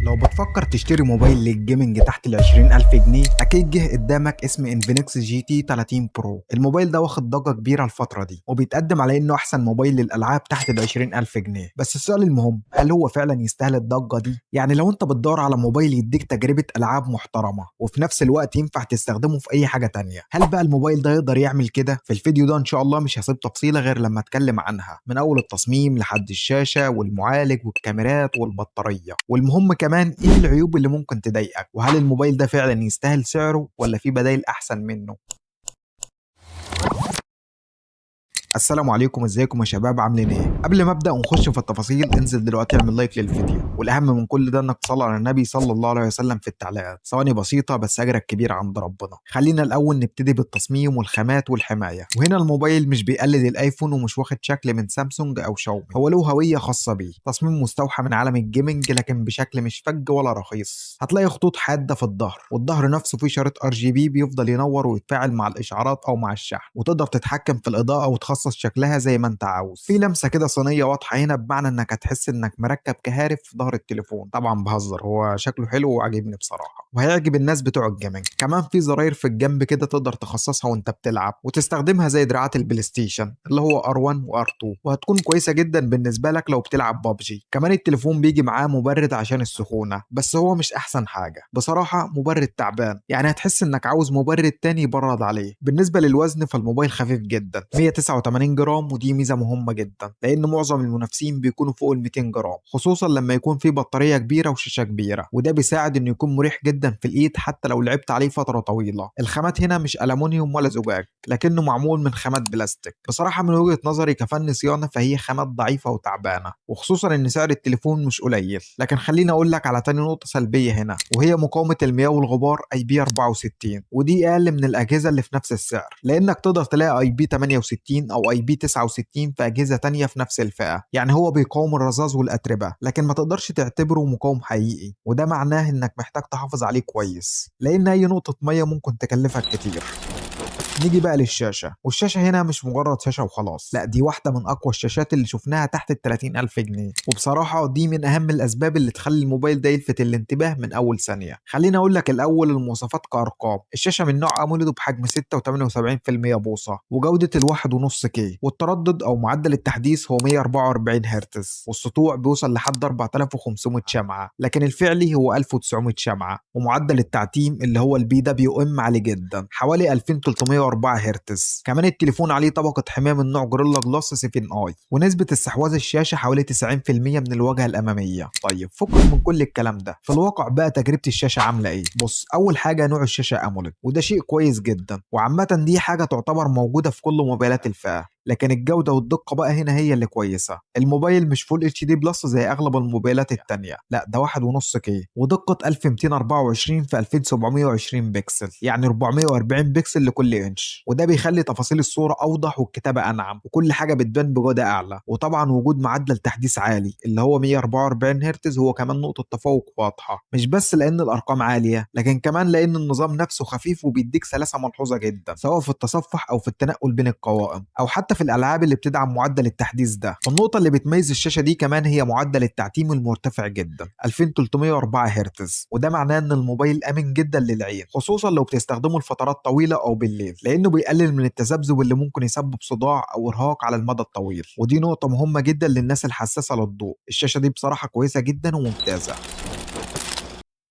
لو بتفكر تشتري موبايل للجيمنج تحت ال20,000 جنيه، أكيد جه قدامك اسم انفينكس جي تي 30 برو. الموبايل ده واخد ضجة كبيرة الفترة دي، وبيتقدم على إنه أحسن موبايل للألعاب تحت ال20,000 جنيه. بس السؤال المهم، هل هو فعلا يستاهل الضجة دي؟ يعني لو أنت بتدور على موبايل يديك تجربة ألعاب محترمة وفي نفس الوقت ينفع تستخدمه في أي حاجة تانية، هل بقى الموبايل ده يقدر يعمل كده؟ في الفيديو ده إن شاء الله مش هسيب تفصيلة غير لما أتكلم عنها، من أول التصميم لحد الشاشة والمعالج والكاميرات والبطارية، والمهم كمان ايه العيوب اللي ممكن تضايقك، وهل الموبايل ده فعلا يستاهل سعره ولا في بدائل احسن منه. السلام عليكم، ازيكم يا شباب، عاملين ايه؟ قبل ما ابدا ونخش في التفاصيل، انزل دلوقتي اعمل لايك للفيديو، والاهم من كل ده انك تصلي على النبي صلى الله عليه وسلم في التعليقات. ثواني بسيطه بس اجرك كبير عند ربنا. خلينا الاول نبتدي بالتصميم والخامات والحمايه. وهنا الموبايل مش بيقلد الايفون ومش واخد شكل من سامسونج او شاومي، هو له هويه خاصه بيه، تصميم مستوحى من عالم الجيمنج لكن بشكل مش فج ولا رخيص. هتلاقي خطوط حاده في الظهر، والظهر نفسه فيه شريط ار جي بي بيفضل ينور ويتفاعل مع الاشعارات او مع الشحن، وتقدر تتحكم في الاضاءه وتخصص شكلها زي ما انت عاوز. في لمسه كده صينيه واضحه هنا، بمعنى انك هتحس انك مركب كهارب في ظهر التليفون. طبعا بهزر، هو شكله حلو وعاجبني بصراحه، وهيعجب الناس بتوع الجيمنج. كمان في زراير في الجنب كده تقدر تخصصها وانت بتلعب وتستخدمها زي دراعات البلاي ستيشن اللي هو ار1 وار2، وهتكون كويسه جدا بالنسبه لك لو بتلعب بابجي. كمان التليفون بيجي معاه مبرد عشان السخونه، بس هو مش احسن حاجه بصراحه، مبرد تعبان، يعني هتحس انك عاوز مبرد تاني يبرد عليه. بالنسبه للوزن فالموبايل خفيف جدا، 189 جرام، ودي ميزه مهمه جدا لان معظم المنافسين بيكونوا فوق ال 200 جرام، خصوصا لما يكون في بطاريه كبيره وشاشه كبيره، وده بيساعد انه يكون مريح جدا في الايد حتى لو لعبت عليه فتره طويله. الخامات هنا مش الومنيوم ولا زجاج، لكنه معمول من خامات بلاستيك. بصراحه من وجهه نظري كفن صيانه فهي خامات ضعيفه وتعبانه، وخصوصا ان سعر التليفون مش قليل. لكن خليني اقول لك على تاني نقطه سلبيه هنا، وهي مقاومه المياه والغبار اي بي 64، ودي اقل من الاجهزه اللي في نفس السعر، لانك تقدر تلاقي اي بي 68 او اي بي 69 في اجهزه تانية في نفس الفئه. يعني هو بيقاوم الرذاذ والاتربه، لكن ما تقدرش تعتبره مقاوم حقيقي، وده معناه انك محتاج تحافظ عليه كويس، لان اي نقطه ميه ممكن تكلفك كتير. نيجي بقى للشاشة، والشاشة هنا مش مجرد شاشة وخلاص، لا دي واحدة من أقوى الشاشات اللي شفناها تحت ال30,000 جنيه، وبصراحة دي من أهم الأسباب اللي تخلي الموبايل ده يلفت الانتباه من أول ثانية. خليني أقول لك الأول المواصفات كأرقام. الشاشة من نوع أموليد بحجم 6.78% بوصة، وجودة ال1.5K، والتردد أو معدل التحديث هو 144 هرتز، والسطوع بيوصل لحد 4500 شمعة، لكن الفعلي هو 1900 شمعة، ومعدل التعتيم اللي هو البي دبليو ام عالي جدا، حوالي 2304 هرتز. كمان التليفون عليه طبقة حماية من نوع جوريلا جلاس 7 اي، ونسبة استحواذ الشاشة حوالي 90% من الواجهة الأمامية. طيب فكك من كل الكلام ده، في الواقع بقى تجربة الشاشة عاملة ايه؟ بص، أول حاجة نوع الشاشة أموليد، وده شيء كويس جدا، وعامة دي حاجة تعتبر موجودة في كل موبايلات الفئة. لكن الجودة والدقة بقى هنا هي اللي كويسة. الموبايل مش فول اتش دي بلس زي اغلب الموبايلات التانية، لا ده 1.5K، ودقة 1224 في 2720 بكسل، يعني 440 بكسل لكل انش، وده بيخلي تفاصيل الصورة اوضح والكتابة انعم، وكل حاجة بتبان بجودة اعلى. وطبعا وجود معدل تحديث عالي اللي هو 144 هرتز هو كمان نقطة تفوق واضحة، مش بس لان الارقام عالية، لكن كمان لان النظام نفسه خفيف وبيديك سلاسة ملحوظة جدا، سواء في التصفح او في التنقل بين القوائم او حتى في الالعاب اللي بتدعم معدل التحديث ده. والنقطه اللي بتميز الشاشه دي كمان هي معدل التعتيم المرتفع جدا، 2304 هرتز، وده معناه ان الموبايل امن جدا للعين، خصوصا لو بتستخدمه لفترات طويله او بالليل، لانه بيقلل من التذبذب اللي ممكن يسبب صداع او ارهاق على المدى الطويل، ودي نقطه مهمه جدا للناس الحساسه للضوء. الشاشه دي بصراحه كويسه جدا وممتازه.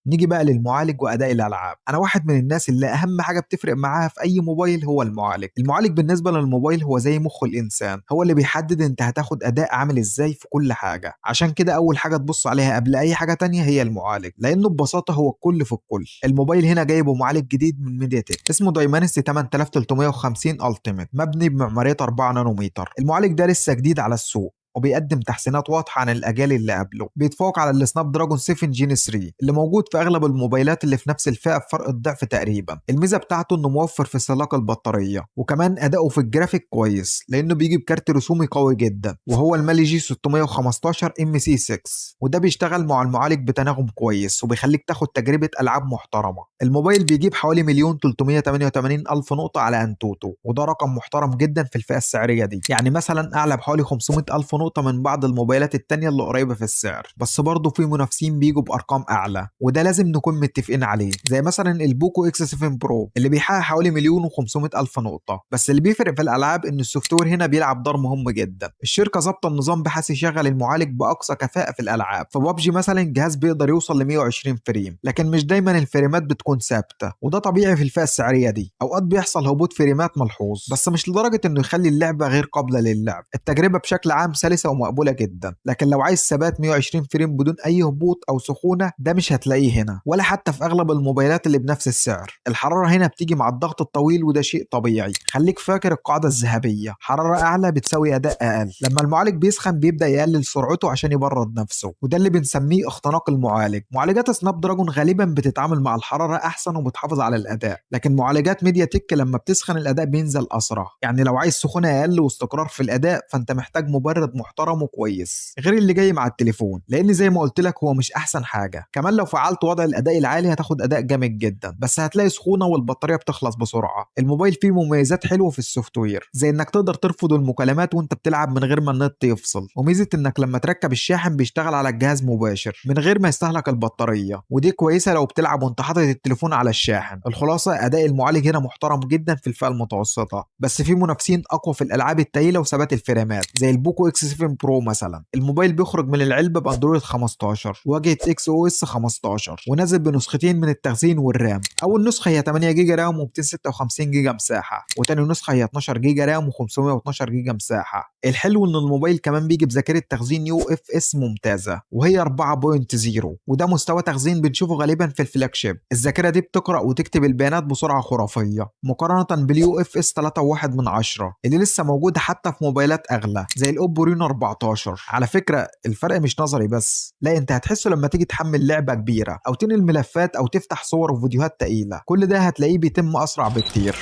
نيجي بقى للمعالج واداء الالعاب. انا واحد من الناس اللي اهم حاجه بتفرق معاها في اي موبايل هو المعالج. المعالج بالنسبه للموبايل هو زي مخ الانسان، هو اللي بيحدد انت هتاخد اداء عامل ازاي في كل حاجه. عشان كده اول حاجه تبص عليها قبل اي حاجه تانية هي المعالج، لانه ببساطه هو الكل في الكل. الموبايل هنا جايبه معالج جديد من ميديا تك اسمه دايمانسي 8350 التيميت، مبني بمعماريه 4 نانومتر. المعالج ده لسه جديد على السوق، وبيقدم تحسينات واضحة عن الأجيال اللي قبله، بيتفوق على السناب دراجون 7 جين 3 اللي موجود في أغلب الموبايلات اللي في نفس الفئة بفرق الضعف تقريبا. الميزة بتاعته إنه موفر في استهلاك البطارية، وكمان أداؤه في الجرافيك كويس لأنه بيجي بكارت رسومي قوي جدا، وهو المالي جي 615 ام سي 6، وده بيشتغل مع المعالج بتناغم كويس وبيخليك تاخد تجربة ألعاب محترمة. الموبايل بيجيب حوالي 1,388,000 نقطة على أنتوتو، وده رقم محترم جدا في الفئة السعرية دي، يعني مثلا أعلى بحوالي 500,000 نقطة نقطة من بعض الموبايلات التانية اللي قريبة في السعر، بس برضه في منافسين بيجوا بأرقام أعلى، وده لازم نكون متفقين عليه، زي مثلا البوكو اكس 7 برو اللي بيحقق حوالي 1,500,000 نقطة. بس اللي بيفرق في الألعاب إن السوفت وير هنا بيلعب دور مهم جدا. الشركة ظابطة النظام بحيث يشغل المعالج بأقصى كفاءة في الألعاب. في بابجي مثلا الجهاز بيقدر يوصل ل 120 فريم، لكن مش دايما الفريمات بتكون ثابتة، وده طبيعي في الفئة السعرية دي. أوقات بيحصل هبوط فريمات ملحوظ، بس مش لدرجة إنه يخلي اللعبة غير قابلة للعب. التجربة بشكل عام سلسة ومقبولة جدا، لكن لو عايز ثبات 120 فريم بدون أي هبوط أو سخونة ده مش هتلاقيه هنا، ولا حتى في أغلب الموبايلات اللي بنفس السعر. الحرارة هنا بتيجي مع الضغط الطويل، وده شيء طبيعي. خليك فاكر القاعدة الذهبية: حرارة أعلى بتساوي أداء أقل. لما المعالج بيسخن بيبدأ يقلل سرعته عشان يبرد نفسه، وده اللي بنسميه اختناق المعالج. معالجات سناب دراجون غالبا بتتعامل مع الحرارة أحسن وبتحافظ على الأداء، لكن معالجات ميديا تك لما بتسخن الأداء بينزل أسرع. يعني لو عايز سخونة أقل واستقرار في الأداء فأنت محتاج مبرد محترم وكويس، غير اللي جاي مع التليفون، لأن زي ما قلت لك هو مش أحسن حاجة. كمان لو فعلت وضع الأداء العالي هتاخد أداء جامد جدا، بس هتلاقي سخونة والبطارية بتخلص بسرعة. الموبايل فيه مميزات حلوة في السوفت وير، زي إنك تقدر ترفض المكالمات وأنت بتلعب من غير ما النت يفصل، وميزة إنك لما تركب الشاحن بيشتغل على الجهاز مباشر من غير ما يستهلك البطارية، ودي كويسة لو بتلعب وأنت حاطط التليفون على الشاحن. الخلاصة أداء المعالج هنا محترم جدا في الفئة المتوسطة، بس في منافسين أقوى في الألعاب التقيلة وثبات الفريمات، زي البوكو اكس 7 برو مثلا. الموبايل بيخرج من العلبة باندرويد 15 واجهة اكس او اس 15، ونازل بنسختين من التخزين والرام. اول نسخة هي 8 جيجا رام و256 جيجا مساحة، وتاني نسخة هي 12 جيجا رام و512 جيجا مساحة. الحلو ان الموبايل كمان بيجي بذاكرة تخزين يو اف اس ممتازة، وهي 4.0، وده مستوى تخزين بنشوفه غالبا في الفلاج شيب. الذاكرة دي بتقرأ وتكتب البيانات بسرعة خرافية، مقارنة باليو اف اس 3.1 اللي لسه موجود حتى في موبايلات اغلى زي الاوبو رينو 14. على فكرة الفرق مش نظري بس، لا انت هتحسه لما تيجي تحمل لعبة كبيرة او تنقل ملفات او تفتح صور وفيديوهات تقيلة، كل ده هتلاقيه بيتم اسرع بكتير.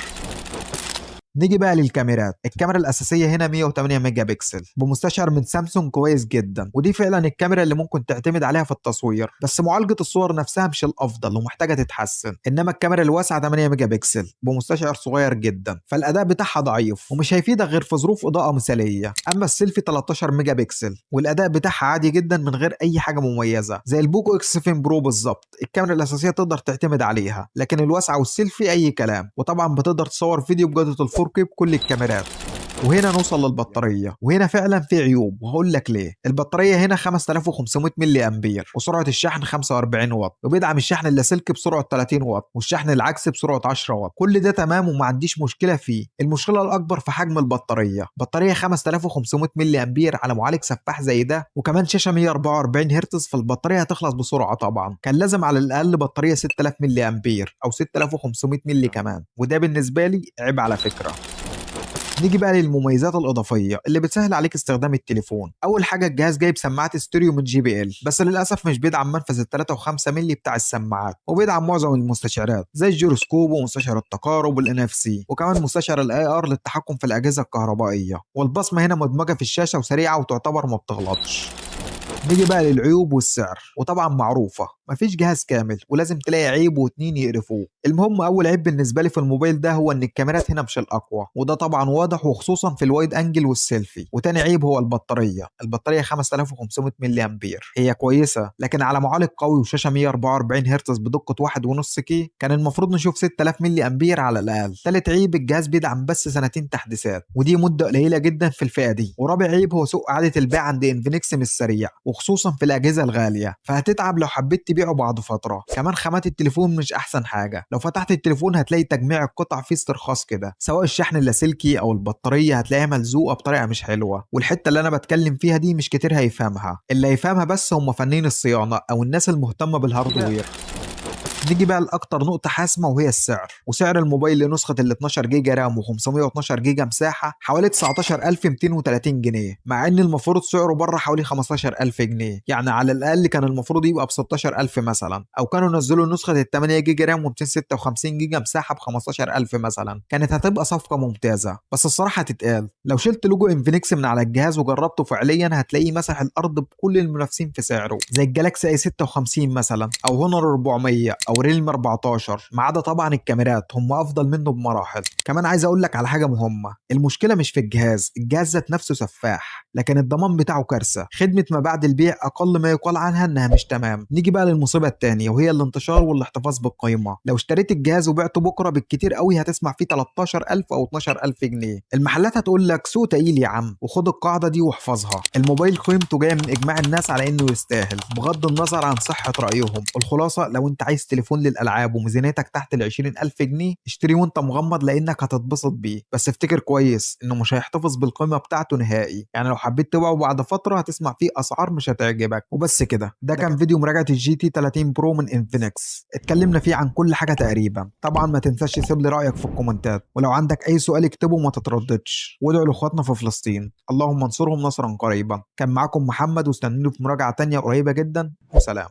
نيجي بقى للكاميرات. الكاميرا الأساسية هنا 108 ميجا بكسل بمستشعر من سامسونج كويس جدا، ودي فعلا الكاميرا اللي ممكن تعتمد عليها في التصوير، بس معالجة الصور نفسها مش الأفضل ومحتاجة تتحسن. إنما الكاميرا الواسعة 8 ميجا بكسل بمستشعر صغير جدا، فالأداء بتاعها ضعيف ومش هيفيدك غير في ظروف إضاءة مثالية. أما السيلفي 13 ميجا بكسل والأداء بتاعها عادي جدا من غير أي حاجة مميزة، زي البوكو اكس 7 برو بالظبط. الكاميرا الأساسية تقدر تعتمد عليها، لكن الواسعة والسيلفي أي كلام. وطبعا بتقدر تصور فيديو بجودة الفور بكل الكاميرات. وهنا نوصل للبطارية، وهنا فعلا في عيوب وهقول لك ليه. البطارية هنا 5500 ملي أمبير، وسرعة الشحن 45 واط، وبيدعم الشحن اللاسلكي بسرعة 30 واط، والشحن العكسي بسرعة 10 واط. كل ده تمام وما عنديش مشكلة فيه. المشكلة الأكبر في حجم البطارية. بطارية 5500 ملي أمبير على معالج سفاح زي ده، وكمان شاشة 144 هرتز، فالبطارية هتخلص بسرعة طبعا. كان لازم على الأقل بطارية 6000 ملي أمبير أو 6500 ملي كمان، وده بالنسبة لي عيب على فكرة. نيجي بقى للمميزات الإضافية اللي بتسهل عليك استخدام التليفون. أول حاجة الجهاز جايب سماعات ستيريو من JBL، بس للأسف مش بيدعم منفذ 3.5 مللي بتاع السماعات، وبيدعم معظم المستشعرات زي الجيروسكوب ومستشعر التقارب والNFC، وكمان مستشعر الAR للتحكم في الأجهزة الكهربائية. والبصمة هنا مدمجة في الشاشة وسريعة وتعتبر ما بتغلطش. نيجي بقى للعيوب والسعر، وطبعا معروفة مفيش جهاز كامل ولازم تلاقي عيب واتنين يقرفوه. المهم اول عيب بالنسبة لي في الموبايل ده هو ان الكاميرات هنا مش الاقوى، وده طبعا واضح وخصوصا في الوايد انجل والسيلفي. وتاني عيب هو البطارية 5500 ملي امبير هي كويسة، لكن على معالج قوي وشاشة 144 هرتز بدقة 1.5 كي كان المفروض نشوف 6000 ملي امبير على الاقل. تالت عيب الجهاز بيدعم بس سنتين تحديثات، ودي مدة قليلة جدا في الفئة دي. ورابع عيب هو سوء عادة البيع عند انفينكس مش سريع، وخصوصا في الاجهزة الغالية، فهتتعب لو حبيت تبيعه بعد فترة. كمان خامات التليفون مش احسن حاجة، لو فتحت التليفون هتلاقي تجميع القطع فيه استرخاص كده، سواء الشحن اللاسلكي او البطارية هتلاقيها ملزوقة بطريقة مش حلوة. والحتة اللي انا بتكلم فيها دي مش كتير هيفهمها، اللي هيفهمها بس هم فنيين الصيانة او الناس المهتمة بالهاردوير. نيجي بقى لأكتر نقطة حاسمة وهي السعر. وسعر الموبايل لنسخة ال 12 جيجا رام و512 جيجا مساحة حوالي 19230 جنيه، مع ان المفروض سعره بره حوالي 15000 جنيه. يعني على الأقل كان المفروض يبقى ب 16000 مثلا، او كانوا نزلوا نسخة ال 8 جيجا رام و256 جيجا مساحة ب 15000 مثلا، كانت هتبقى صفقة ممتازة. بس الصراحة تتقال لو شلت لوجو انفينكس من على الجهاز وجربته فعليا هتلاقيه مسح الأرض بكل المنافسين في سعره، زي الجالاكسي A56 مثلا، او هونر 400، او وريلمي 14، ما عدا طبعا الكاميرات هم افضل منه بمراحل. كمان عايز اقول لك على حاجه مهمه، المشكله مش في الجهاز ذات نفسه سفاح، لكن الضمان بتاعه كارثه. خدمه ما بعد البيع اقل ما يقال عنها انها مش تمام. نيجي بقى للمصيبه الثانيه، وهي الانتشار والاحتفاظ بالقيمه. لو اشتريت الجهاز وبعته بكره بالكتير قوي هتسمع فيه 13,000 او 12,000 جنيه. المحلات هتقول لك سوق تقيل يا عم، وخد القاعده دي واحفظها، الموبايل قيمته جايه من اجماع الناس على انه يستاهل بغض النظر عن صحه رايهم. الخلاصه، لو انت عايز تليفون للالعاب وميزانيتك تحت ال 20,000 جنيه اشتري وانت مغمض، لانك هتتبسط بيه. بس افتكر كويس انه مش هيحتفظ بالقيمه بتاعته نهائي، يعني لو حبيت تبيعه بعد فتره هتسمع فيه اسعار مش هتعجبك. وبس كده، ده كان فيديو مراجعه الجي تي 30 برو من انفينكس. اتكلمنا فيه عن كل حاجه تقريبا. طبعا ما تنساش تسيب لي رايك في الكومنتات، ولو عندك اي سؤال اكتبه وما تترددش. وادعوا لاخواتنا في فلسطين، اللهم انصرهم نصرا قريبا. كان معاكم محمد، واستنوني في مراجعه تانية قريبه جدا، وسلام.